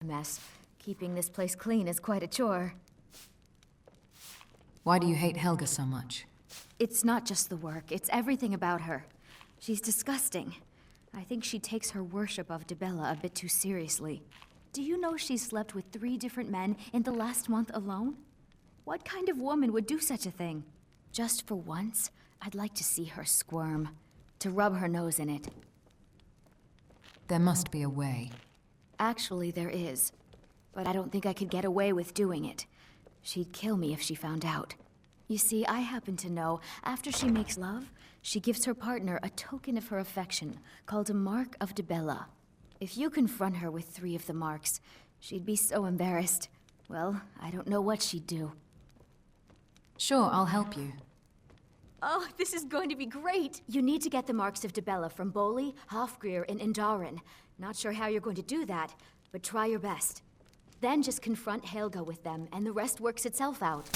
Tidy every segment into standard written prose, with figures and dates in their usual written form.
mess. Keeping this place clean is quite a chore. Why do you hate Haelga so much? It's not just the work, it's everything about her. She's disgusting. I think she takes her worship of Dibella a bit too seriously. Do you know she's slept with 3 different men in the last month alone? What kind of woman would do such a thing? Just for once, I'd like to see her squirm. To rub her nose in it. There must be a way. Actually, there is. But I don't think I could get away with doing it. She'd kill me if she found out. You see, I happen to know, after she makes love, she gives her partner a token of her affection, called a Mark of Dibella. If you confront her with 3 of the marks, she'd be so embarrassed. Well, I don't know what she'd do. Sure, I'll help you. Oh, this is going to be great! You need to get the marks of Dibella from Boli, Hofgrir, and Indaren. Not sure how you're going to do that, but try your best. Then just confront Haelga with them, and the rest works itself out.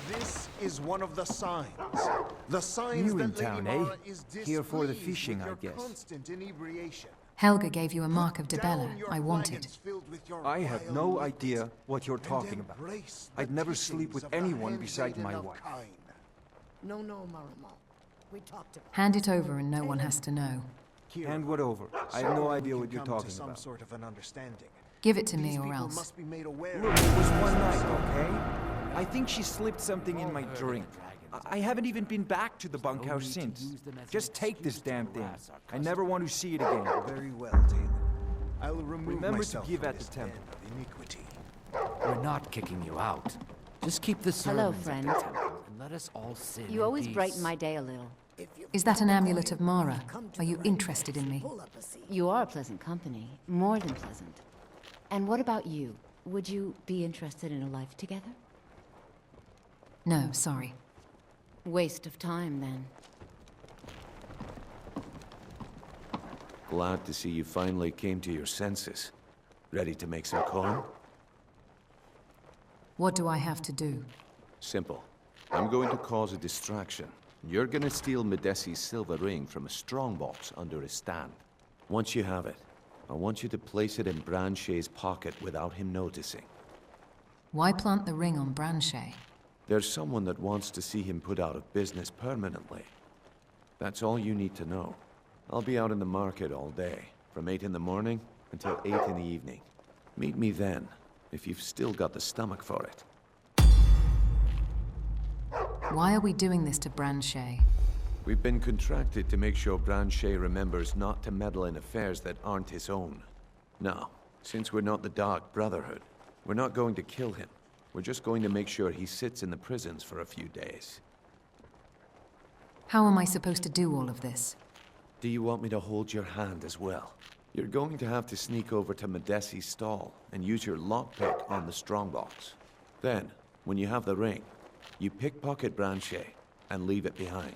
This is one of the signs. The signs New in that Lady town, Mara eh? is Here for the displeased fishing, with I your guess. constant inebriation. Helga gave you a mark of Put Dibella down your I wanted. flagons filled with your I have vile no liquids idea what you're and talking about. embrace the I'd never sleep teachings with of the anyone beside handmaiden my of wife. Kain. No, Marimo. We talked about Hand it over and no one has to know. Hand what over? I have no Soon idea we what can you're come to talking some about. sort of an understanding. Give it to These me or people else. must be made aware Look, of it was the one night, circumstances. okay? I think she slipped something in my drink. I haven't even been back to the bunkhouse since. Just take this damn thing. I never want to see it again. Very well, Taylor. I will remove Remember to myself give from at the this den temple. of iniquity. We're not kicking you out. Just keep the Hello, servants friend. at the temple and let us all sit You in always peace. brighten my day a little. Is that an amulet of Mara? Are you interested in me? pull up a seat. You are pleasant company. More than pleasant. And what about you? Would you be interested in a life together? No, sorry. Waste of time, then. Glad to see you finally came to your senses. Ready to make some coin? What do I have to do? Simple. I'm going to cause a distraction. You're gonna steal Medesi's silver ring from a strongbox under his stand. Once you have it, I want you to place it in Branshay's pocket without him noticing. Why plant the ring on Branshay? There's someone that wants to see him put out of business permanently. That's all you need to know. I'll be out in the market all day, from 8 in the morning until 8 in the evening. Meet me then, if you've still got the stomach for it. Why are we doing this to Branshay? We've been contracted to make sure Branshay remembers not to meddle in affairs that aren't his own. Now, since we're not the Dark Brotherhood, we're not going to kill him. We're just going to make sure he sits in the prisons for a few days. How am I supposed to do all of this? Do you want me to hold your hand as well? You're going to have to sneak over to Medesi's stall and use your lockpick on the strongbox. Then, when you have the ring, you pickpocket Branshay and leave it behind.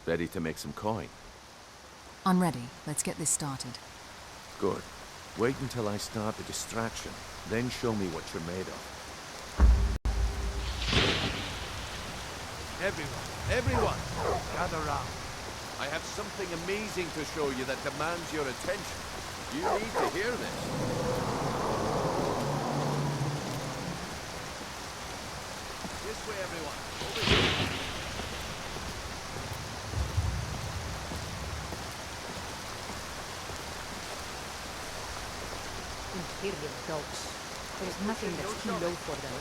Ready to make some coin? I'm ready. Let's get this started. Good. Wait until I start the distraction, then show me what you're made of. Everyone, gather round. I have something amazing to show you that demands your attention. You need to hear this. This way, everyone. Over here. Inferior dogs. There's nothing that's too low for them.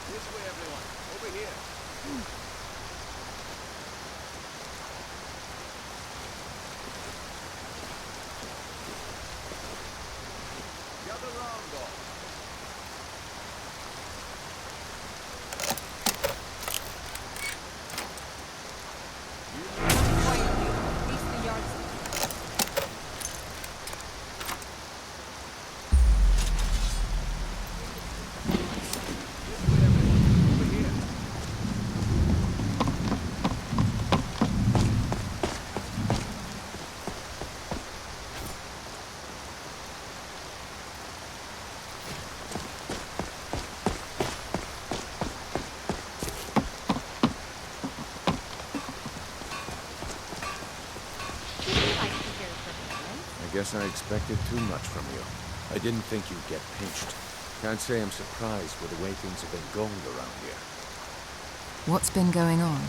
This way, everyone. Over here. Gather round, all. I guess I expected too much from you. I didn't think you'd get pinched. Can't say I'm surprised with the way things have been going around here. What's been going on?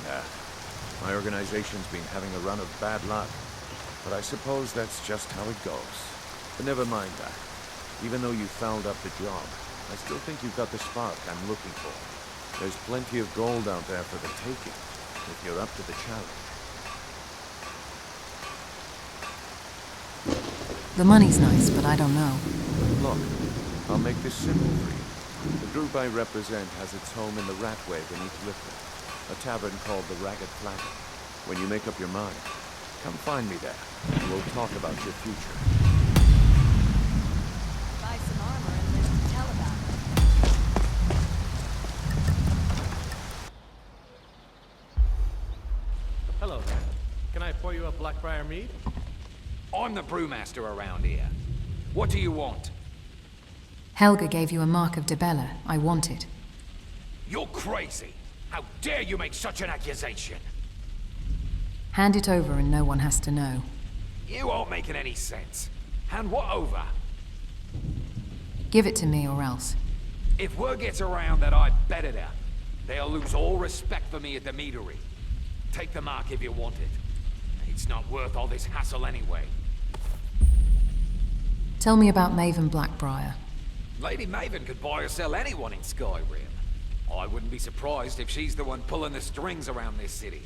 Nah. My organization's been having a run of bad luck. But I suppose that's just how it goes. But never mind that. Even though you fouled up the job, I still think you've got the spark I'm looking for. There's plenty of gold out there for the taking, if you're up to the challenge. The money's nice, but I don't know. Look, I'll make this simple for you. The group I represent has its home in the Ratway beneath Riften, a tavern called the Ragged Flagon. When you make up your mind, come find me there, and we'll talk about your future. Buy some armor and live to tell about it. Hello there. Can I pour you a Blackbriar mead? I'm the brewmaster around here. What do you want? Haelga gave you a mark of Dibella. I want it. You're crazy! How dare you make such an accusation? Hand it over and no one has to know. You aren't making any sense. Hand what over? Give it to me or else. If word gets around that I betted her, they'll lose all respect for me at the meadery. Take the mark if you want it. It's not worth all this hassle anyway. Tell me about Maven Blackbriar. Lady Maven could buy or sell anyone in Skyrim. I wouldn't be surprised if she's the one pulling the strings around this city.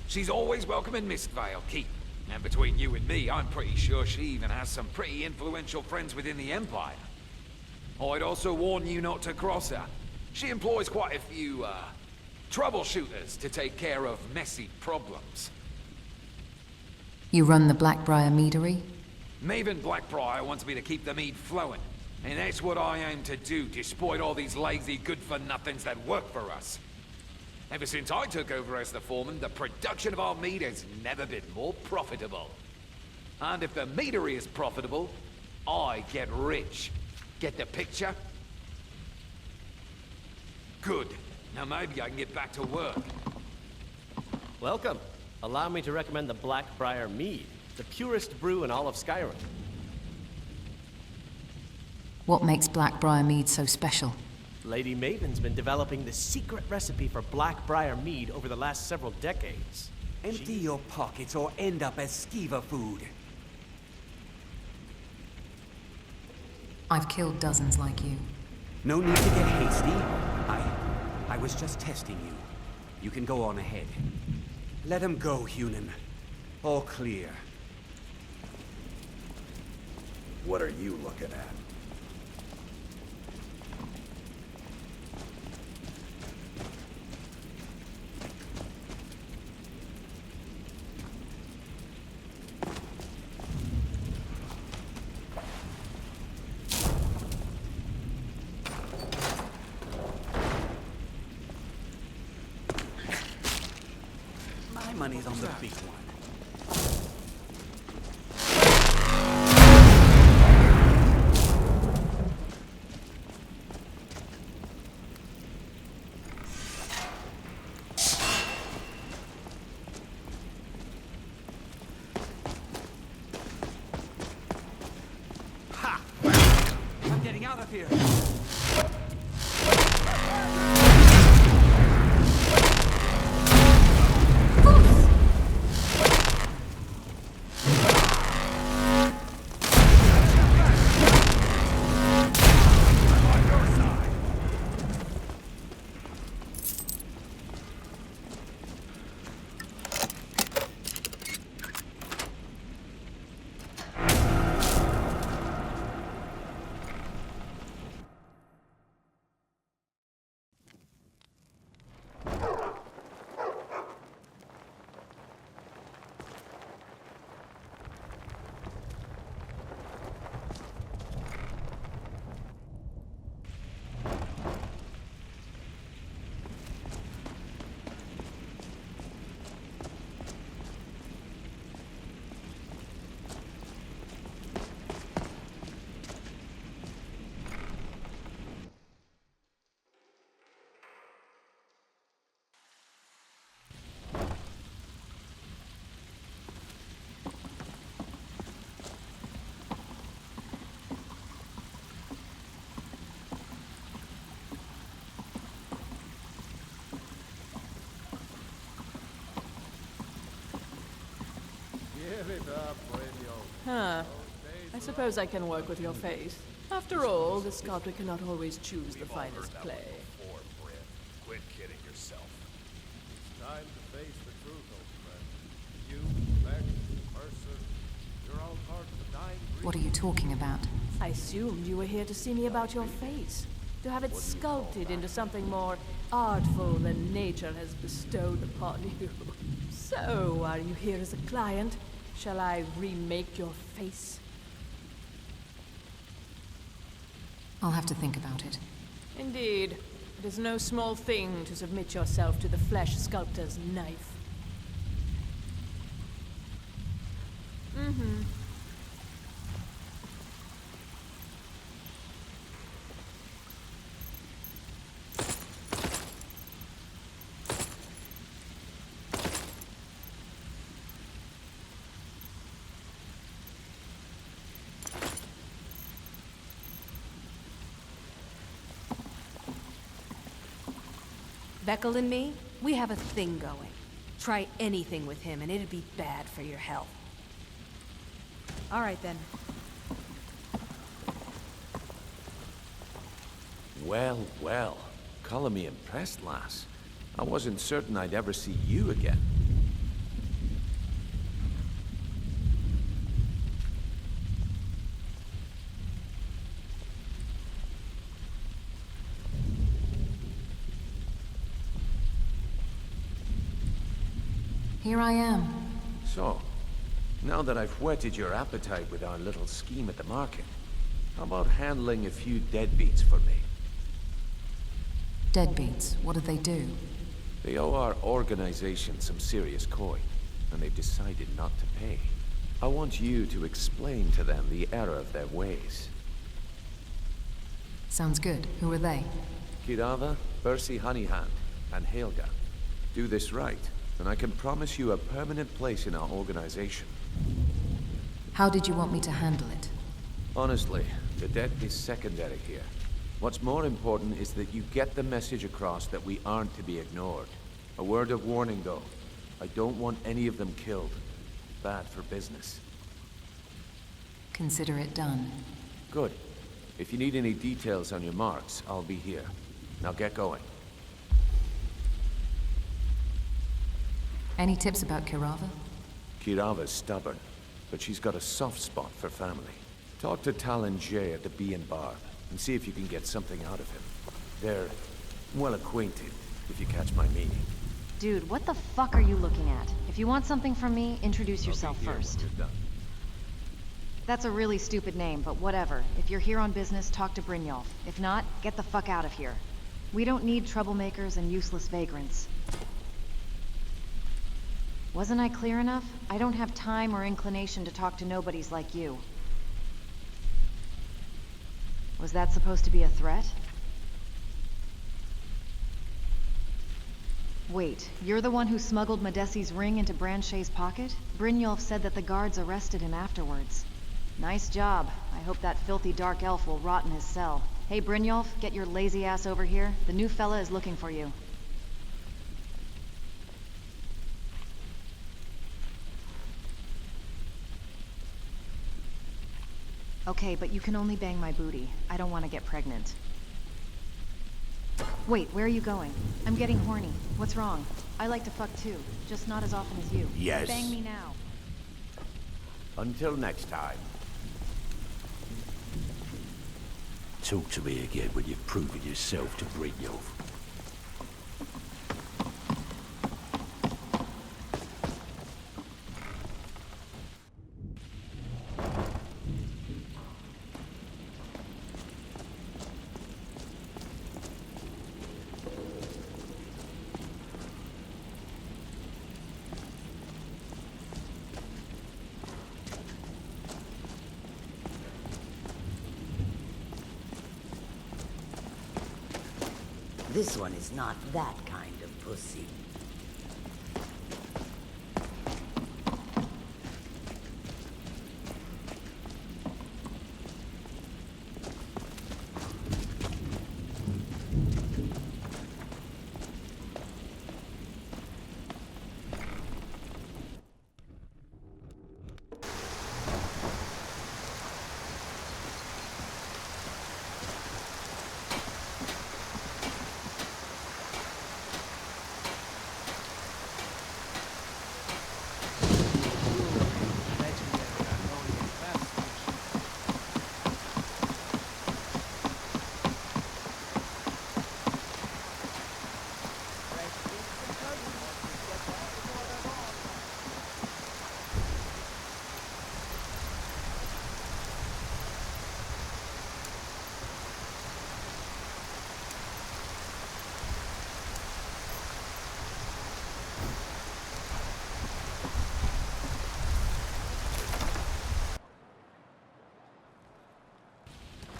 She's always welcome in Mistvale Keep. And between you and me, I'm pretty sure she even has some pretty influential friends within the Empire. I'd also warn you not to cross her. She employs quite a few, troubleshooters to take care of messy problems. You run the Blackbriar meadery? Maven Blackbriar wants me to keep the mead flowing. And that's what I aim to do, despite all these lazy good-for-nothings that work for us. Ever since I took over as the foreman, the production of our mead has never been more profitable. And if the meadery is profitable, I get rich. Get the picture? Good. Now maybe I can get back to work. Welcome. Allow me to recommend the Blackbriar mead, the purest brew in all of Skyrim. What makes Blackbriar mead so special? Lady Maven's been developing the secret recipe for Blackbriar mead over the last several decades. Empty your pockets or end up as skeever food. I've killed dozens like you. No need to get hasty. I was just testing you. You can go on ahead. Let him go, Hunan. All clear. What are you looking at? money's on the big one. Ha! I'm getting out of here. Huh. I suppose I can work with your face. After all, the sculptor cannot always choose the finest clay. Quit kidding yourself. It's time to face the truth, old friend. You, Beck, Mercer, you're all part of the dying breed. What are you talking about? I assumed you were here to see me about your face. To have it sculpted into something more artful than nature has bestowed upon you. So, are you here as a client? Shall I remake your face? I'll have to think about it. Indeed. It is no small thing to submit yourself to the flesh sculptor's knife. Mm-hmm. Beckel and me, we have a thing going. Try anything with him and it'd be bad for your health. All right then. Well, well. Call me impressed, lass. I wasn't certain I'd ever see you again. Here I am. So, now that I've whetted your appetite with our little scheme at the market, how about handling a few deadbeats for me? Deadbeats, what did they do? They owe our organization some serious coin, and they've decided not to pay. I want you to explain to them the error of their ways. Sounds good. Who are they? Kirava, Bercy Honeyhand, and Haelga. Do this right, and I can promise you a permanent place in our organization. How did you want me to handle it? Honestly, the debt is secondary here. What's more important is that you get the message across that we aren't to be ignored. A word of warning, though. I don't want any of them killed. Bad for business. Consider it done. Good. If you need any details on your marks, I'll be here. Now get going. Any tips about Kirava? Kirava's stubborn, but she's got a soft spot for family. Talk to Talon Jay at the Bee and Barb, and see if you can get something out of him. They're well acquainted, if you catch my meaning. Dude, what the fuck are you looking at? If you want something from me, introduce yourself first. That's a really stupid name, but whatever. If you're here on business, talk to Brynjolf. If not, get the fuck out of here. We don't need troublemakers and useless vagrants. Wasn't I clear enough? I don't have time or inclination to talk to nobodies like you. Was that supposed to be a threat? Wait, you're the one who smuggled Madesi's ring into Branchay's pocket? Brynjolf said that the guards arrested him afterwards. Nice job. I hope that filthy dark elf will rot in his cell. Hey Brynjolf, get your lazy ass over here. The new fella is looking for you. Okay, but you can only bang my booty. I don't want to get pregnant. Wait, where are you going? I'm getting horny. What's wrong? I like to fuck too, just not as often as you. Yes. Bang me now. Until next time. Talk to me again when you've proven yourself to Brynjolf. This one is not that kind of pussy.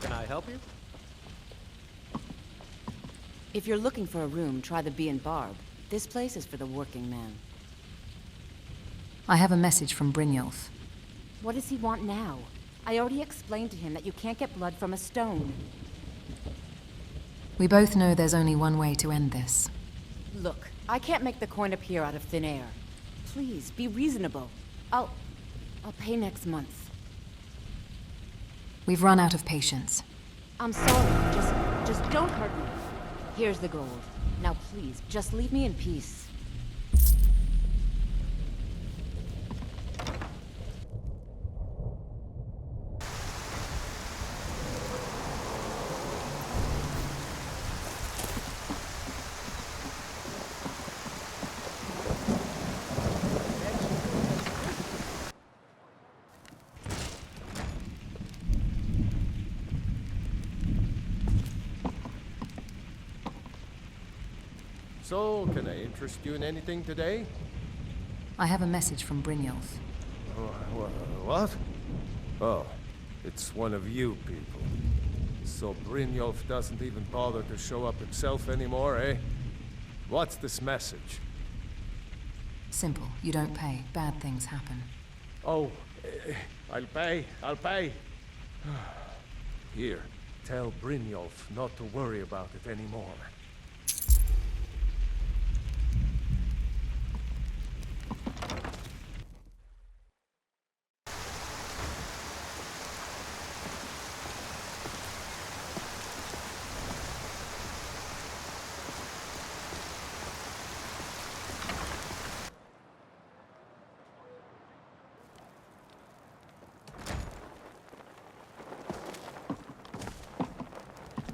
Can I help you? If you're looking for a room, try the Bee and Barb. This place is for the working man. I have a message from Brynjolf. What does he want now? I already explained to him that you can't get blood from a stone. We both know there's only one way to end this. Look, I can't make the coin appear out of thin air. Please, be reasonable. I'll pay next month. We've run out of patience. I'm sorry, just don't hurt me. Here's the gold. Now please, just leave me in peace. So, can I interest you in anything today? I have a message from Brynjolf. What? Oh, it's one of you people. So Brynjolf doesn't even bother to show up himself anymore, eh? What's this message? Simple. You don't pay. Bad things happen. Oh, I'll pay. Here, tell Brynjolf not to worry about it anymore.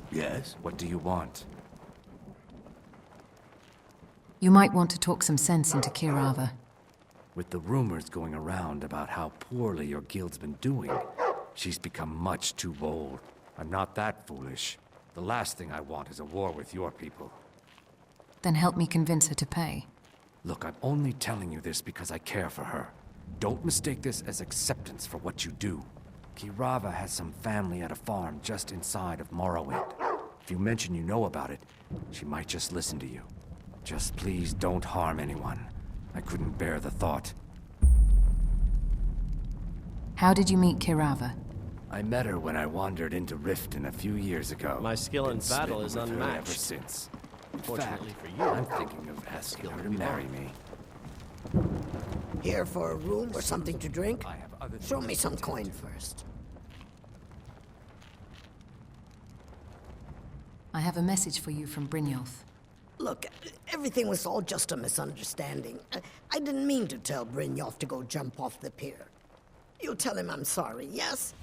Yes? What do you want? You might want to talk some sense into Kirava. With the rumors going around about how poorly your guild's been doing, she's become much too bold. I'm not that foolish. The last thing I want is a war with your people. Then help me convince her to pay. Look, I'm only telling you this because I care for her. Don't mistake this as acceptance for what you do. Kirava has some family at a farm just inside of Morrowind. If you mention you know about it, she might just listen to you. Just please don't harm anyone. I couldn't bear the thought. How did you meet Kirava? I met her when I wandered into Riften a few years ago. My skill in Been battle smitten is with her unmatched. ever since. In Fortunately fact, for you, I'm thinking of asking her to marry me. Here for a room or something to drink? I have other Show things me to some attend coin to. first. I have a message for you from Brynjolf. Look, everything was all just a misunderstanding. I didn't mean to tell Brynjolf to go jump off the pier. You'll tell him I'm sorry, yes?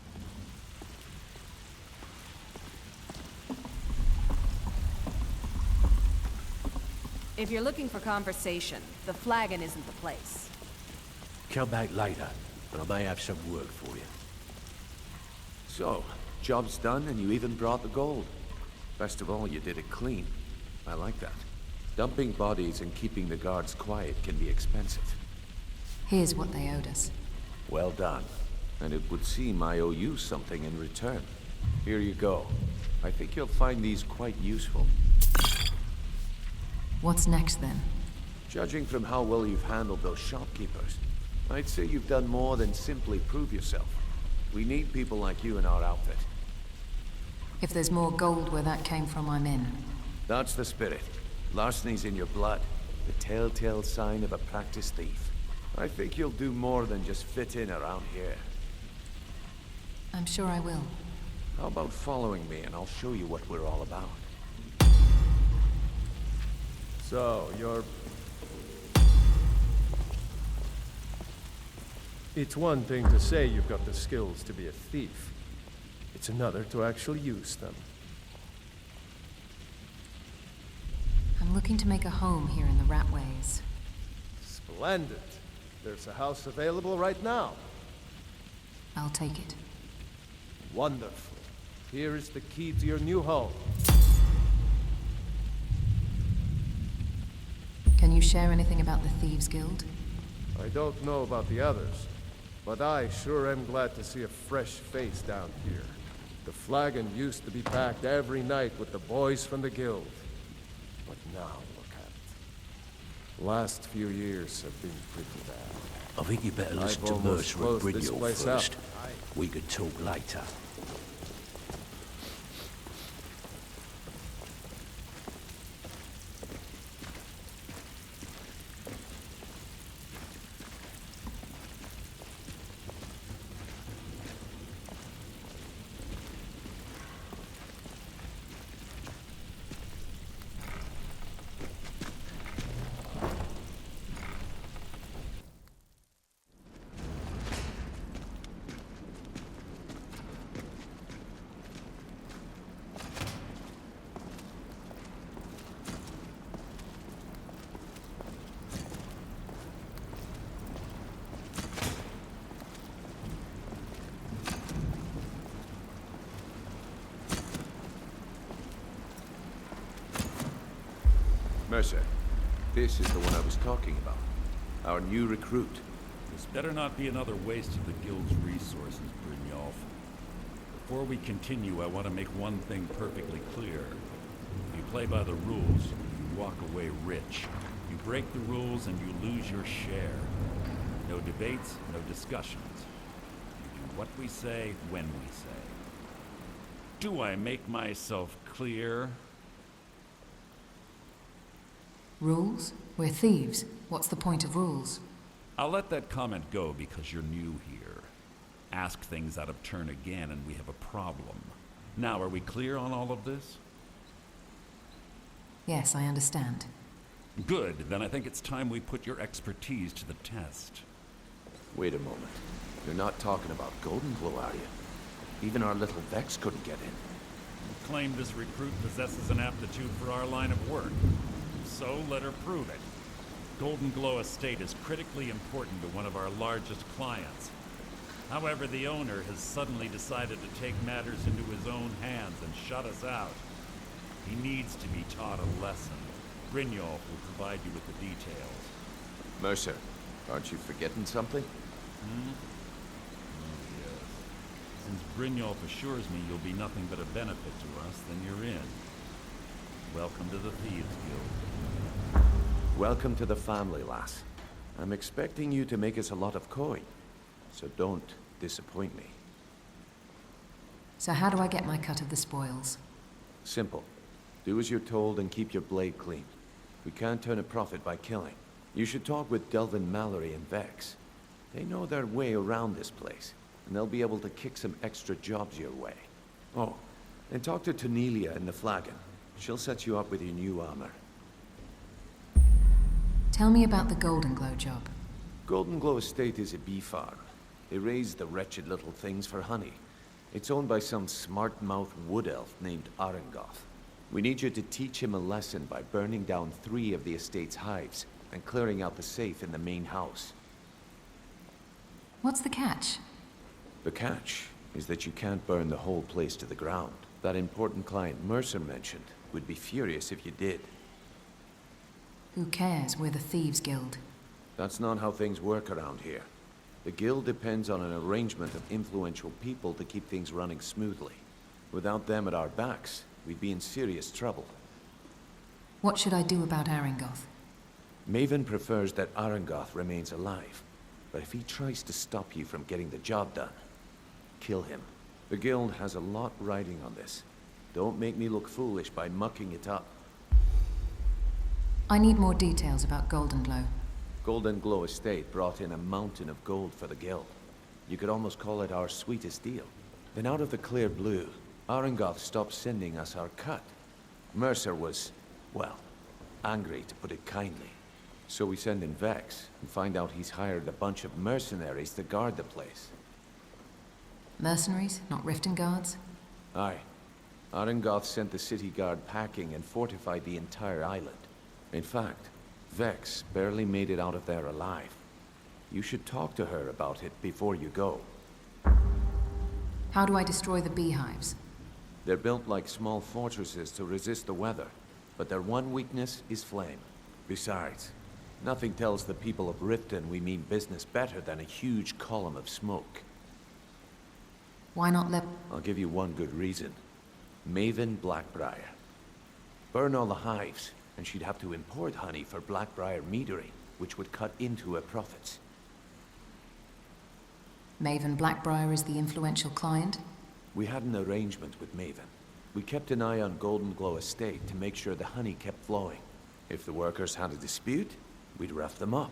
If you're looking for conversation, the flagon isn't the place. Come back later, and I may have some work for you. So, job's done and you even brought the gold. Best of all, you did it clean. I like that. Dumping bodies and keeping the guards quiet can be expensive. Here's what they owed us. Well done. And it would seem I owe you something in return. Here you go. I think you'll find these quite useful. What's next, then? Judging from how well you've handled those shopkeepers, I'd say you've done more than simply prove yourself. We need people like you in our outfit. If there's more gold where that came from, I'm in. That's the spirit. Larceny's in your blood. The telltale sign of a practiced thief. I think you'll do more than just fit in around here. I'm sure I will. How about following me and I'll show you what we're all about? So, you're... It's one thing to say you've got the skills to be a thief. It's another to actually use them. I'm looking to make a home here in the Ratways. Splendid. There's a house available right now. I'll take it. Wonderful. Here is the key to your new home. Can you share anything about the Thieves Guild? I don't know about the others, but I sure am glad to see a fresh face down here. The flagon used to be packed every night with the boys from the guild. But now look at it. Last few years have been pretty bad. I think you better listen I've to almost Mercer and closed this Brynjolf place first. up. We could talk later. Mercer, this is the one I was talking about. Our new recruit. This better not be another waste of the Guild's resources, Brynjolf. Before we continue, I want to make one thing perfectly clear. If you play by the rules, you walk away rich. You break the rules and you lose your share. No debates, no discussions. We do what we say, when we say. Do I make myself clear? Rules? We're thieves. What's the point of rules? I'll let that comment go because you're new here. Ask things out of turn again and we have a problem. Now, are we clear on all of this? Yes, I understand. Good, then I think it's time we put your expertise to the test. Wait a moment. You're not talking about Goldenglow, are you? Even our little Vex couldn't get in. You claim this recruit possesses an aptitude for our line of work. So let her prove it. Goldenglow Estate is critically important to one of our largest clients. However, the owner has suddenly decided to take matters into his own hands and shut us out. He needs to be taught a lesson. Brynjolf will provide you with the details. Mercer, aren't you forgetting something? Hmm? Oh, yes. Since Brynjolf assures me you'll be nothing but a benefit to us, then you're in. Welcome to the Thieves Guild. Welcome to the family, lass. I'm expecting you to make us a lot of coin, so don't disappoint me. So how do I get my cut of the spoils? Simple. Do as you're told and keep your blade clean. We can't turn a profit by killing. You should talk with Delvin Mallory and Vex. They know their way around this place, and they'll be able to kick some extra jobs your way. Oh, and talk to Tonelia in the Flagon. She'll set you up with your new armor. Tell me about the Goldenglow job. Goldenglow Estate is a bee farm. They raise the wretched little things for honey. It's owned by some smart-mouthed wood elf named Arengoth. We need you to teach him a lesson by burning down 3 of the estate's hives and clearing out the safe in the main house. What's the catch? The catch is that you can't burn the whole place to the ground. That important client Mercer mentioned would be furious if you did. Who cares? We're the Thieves Guild. That's not how things work around here. The guild depends on an arrangement of influential people to keep things running smoothly. Without them at our backs, we'd be in serious trouble. What should I do about Arengoth? Maven prefers that Arengoth remains alive, but if he tries to stop you from getting the job done, kill him. The guild has a lot riding on this. Don't make me look foolish by mucking it up. I need more details about Goldenglow. Goldenglow Estate brought in a mountain of gold for the guild. You could almost call it our sweetest deal. Then out of the clear blue, Arengoth stopped sending us our cut. Mercer was, well, angry to put it kindly. So we send in Vex and find out he's hired a bunch of mercenaries to guard the place. Mercenaries, not Riften guards? Aye. Arengoth sent the city guard packing and fortified the entire island. In fact, Vex barely made it out of there alive. You should talk to her about it before you go. How do I destroy the beehives? They're built like small fortresses to resist the weather, but their one weakness is flame. Besides, nothing tells the people of Riften we mean business better than a huge column of smoke. Why not let... I'll give you one good reason. Maven Blackbriar. Burn all the hives, and she'd have to import honey for Blackbriar metering, which would cut into her profits. Maven Blackbriar is the influential client? We had an arrangement with Maven. We kept an eye on Goldenglow Estate to make sure the honey kept flowing. If the workers had a dispute, we'd rough them up.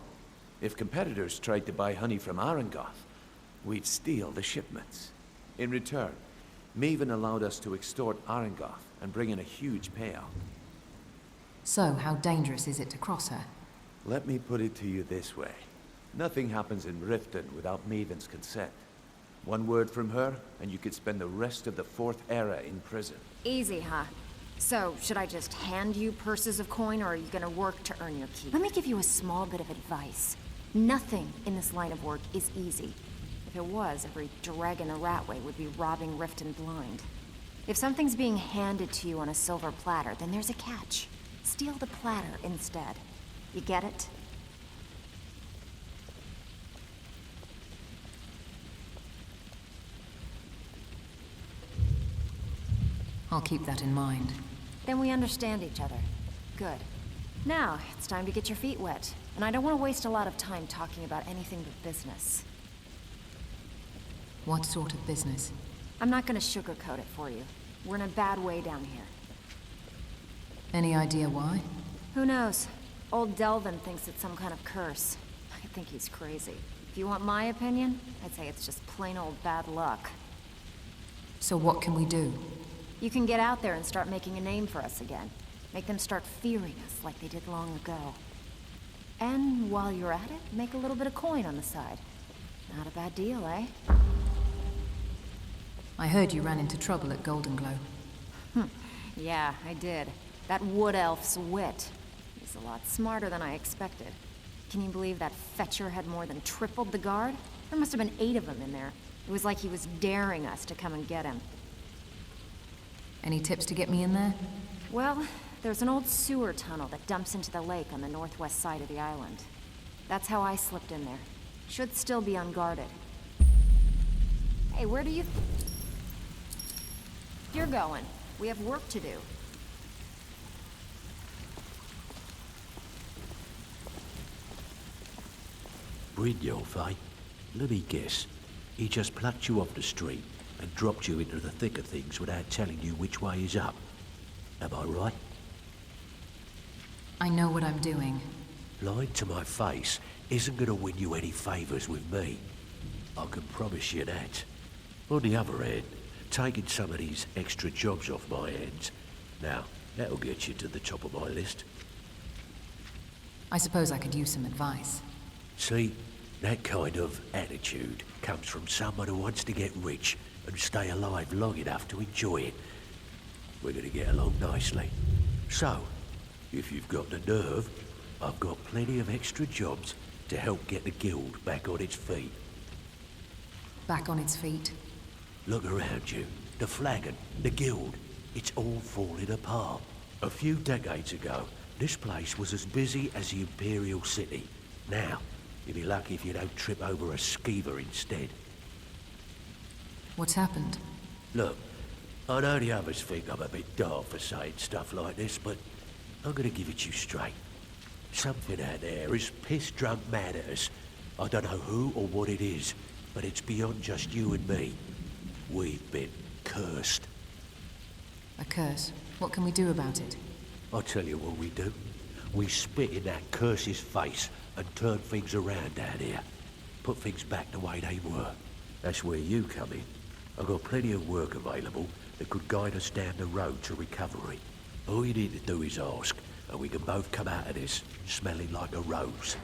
If competitors tried to buy honey from Arengoth, we'd steal the shipments. In return, Maven allowed us to extort Arengoth and bring in a huge payout. So, how dangerous is it to cross her? Let me put it to you this way. Nothing happens in Riften without Maven's consent. One word from her, and you could spend the rest of the 4th era in prison. Easy, huh? So, should I just hand you purses of coin, or are you gonna work to earn your keep? Let me give you a small bit of advice. Nothing in this line of work is easy. If it was, every dragon a ratway would be robbing Riften blind. If something's being handed to you on a silver platter, then there's a catch. Steal the platter instead. You get it? I'll keep that in mind. Then we understand each other. Good. Now, it's time to get your feet wet. And I don't want to waste a lot of time talking about anything but business. What sort of business? I'm not gonna sugarcoat it for you. We're in a bad way down here. Any idea why? Who knows? Old Delvin thinks it's some kind of curse. I think he's crazy. If you want my opinion, I'd say it's just plain old bad luck. So what can we do? You can get out there and start making a name for us again. Make them start fearing us like they did long ago. And while you're at it, make a little bit of coin on the side. Not a bad deal, eh? I heard you ran into trouble at Goldenglow. Yeah, I did. That wood elf's wit. He's a lot smarter than I expected. Can you believe that fetcher had more than tripled the guard? There must have been 8 of them in there. It was like he was daring us to come and get him. Any tips to get me in there? Well, there's an old sewer tunnel that dumps into the lake on the northwest side of the island. That's how I slipped in there. Should still be unguarded. Hey, where do you... You're going. We have work to do. Brynjolf, eh? Let me guess. He just plucked you off the street and dropped you into the thick of things without telling you which way is up. Am I right? I know what I'm doing. Lying to my face isn't gonna win you any favors with me. I can promise you that. On the other hand, taking some of these extra jobs off my hands, now, that'll get you to the top of my list. I suppose I could use some advice. See, that kind of attitude comes from someone who wants to get rich and stay alive long enough to enjoy it. We're gonna get along nicely. So, if you've got the nerve, I've got plenty of extra jobs to help get the guild back on its feet. Back on its feet? Look around you. The flagon, the guild, it's all falling apart. A few decades ago, this place was as busy as the Imperial City. Now, you'll be lucky if you don't trip over a skeever instead. What's happened? Look, I know the others think I'm a bit daft for saying stuff like this, but I'm gonna give it you straight. Something out there is piss-drunk mad at us. I don't know who or what it is, but it's beyond just you and me. We've been cursed. A curse? What can we do about it? I'll tell you what we do. We spit in that curse's face and turn things around down here. Put things back the way they were. That's where you come in. I've got plenty of work available that could guide us down the road to recovery. All you need to do is ask, and we can both come out of this smelling like a rose.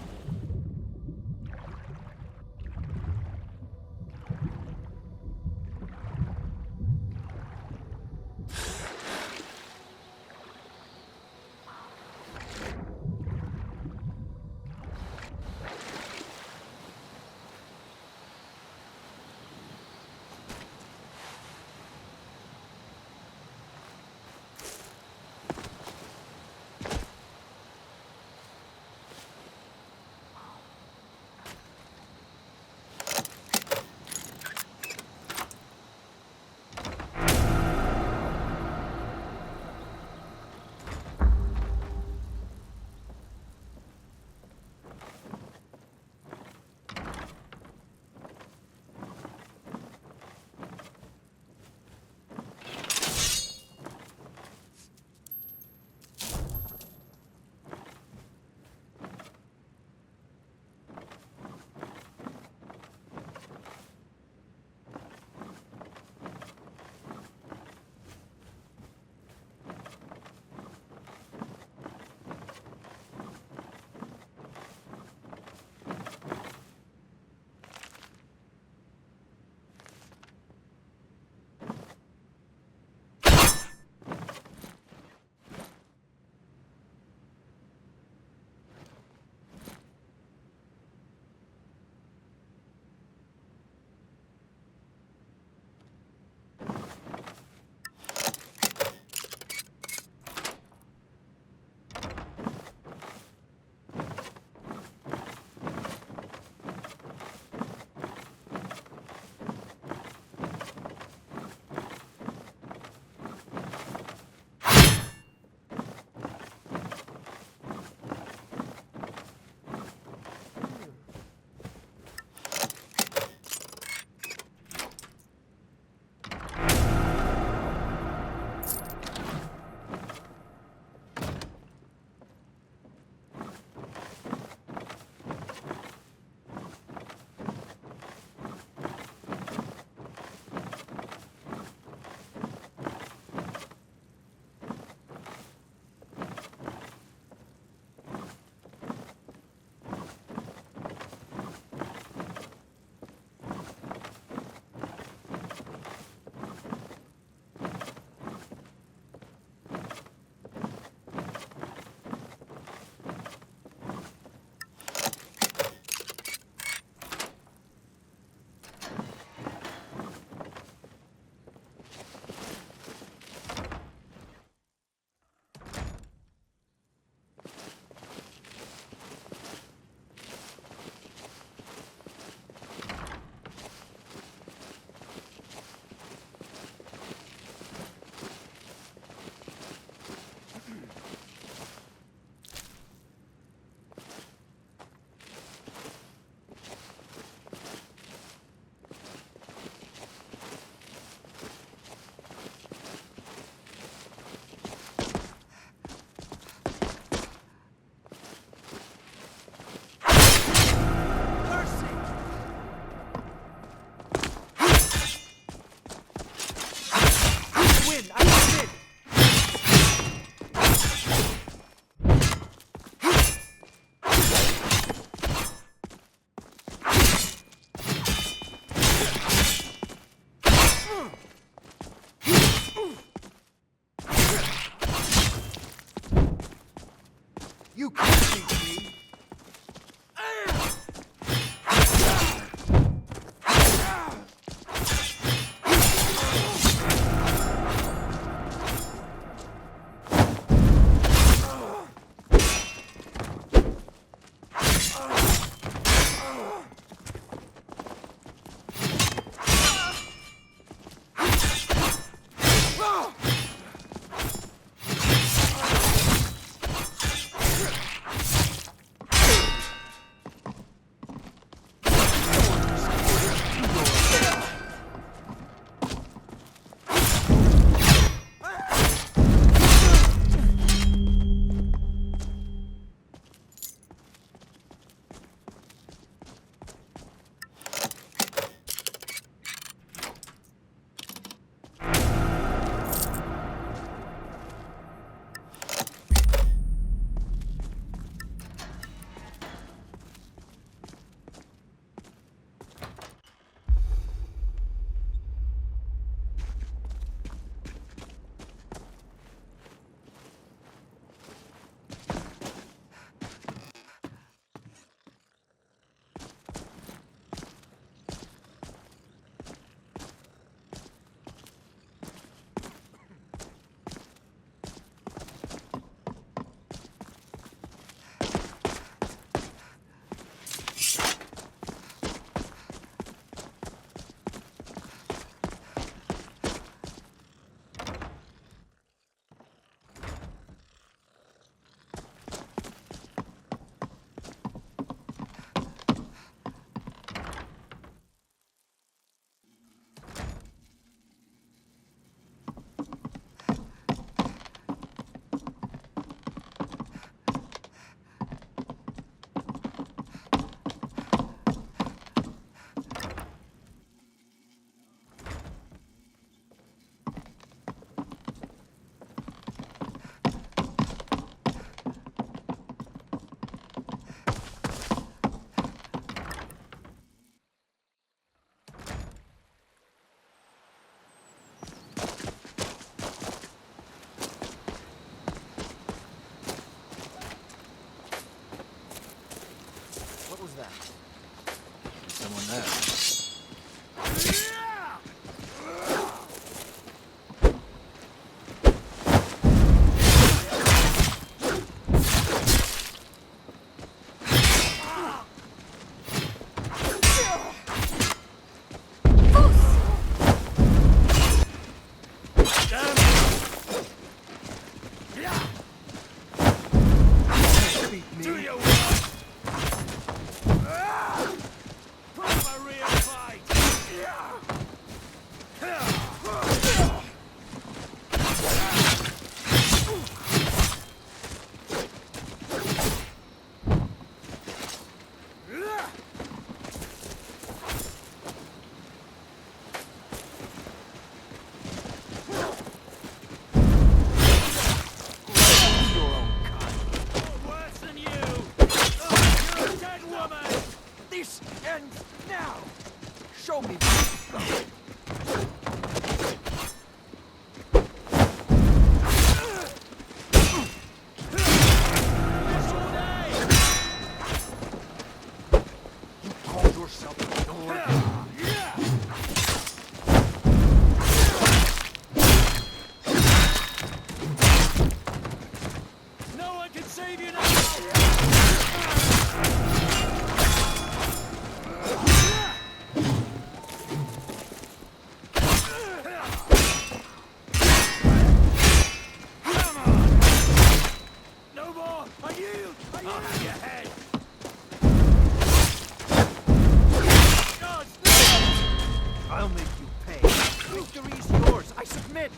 Victory is yours. I submit.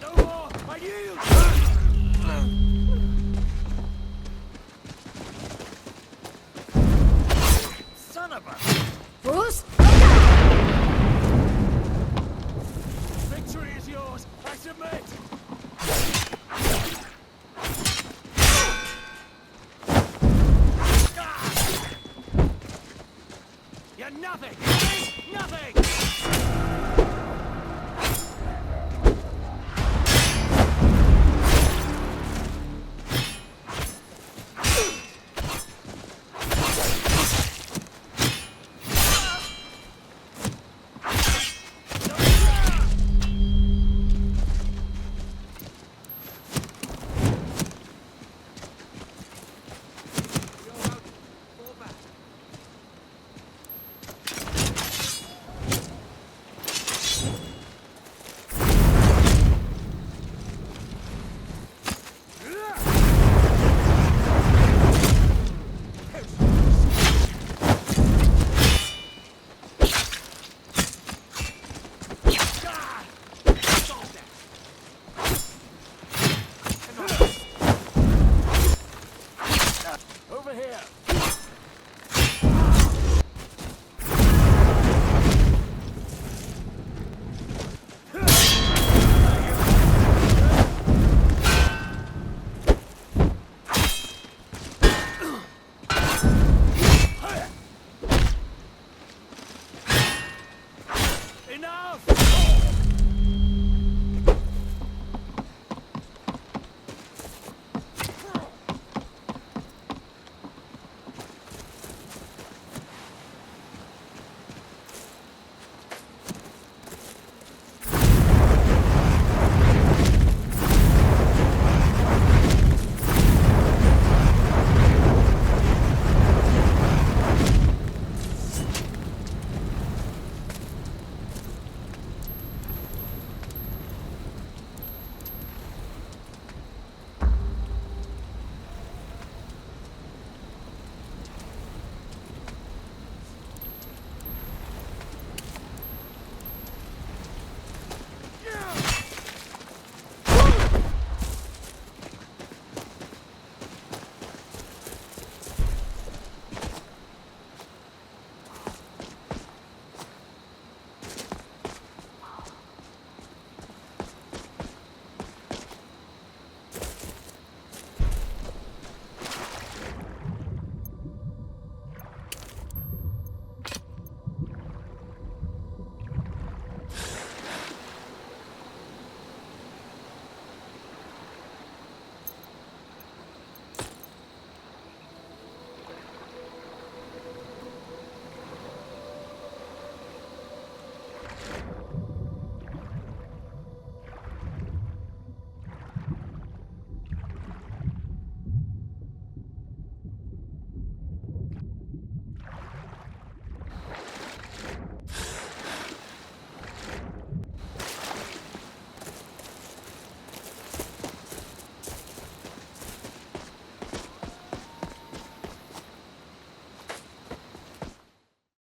No more! I yield! Son of a... Bruce? Victory is yours! I submit! You're nothing!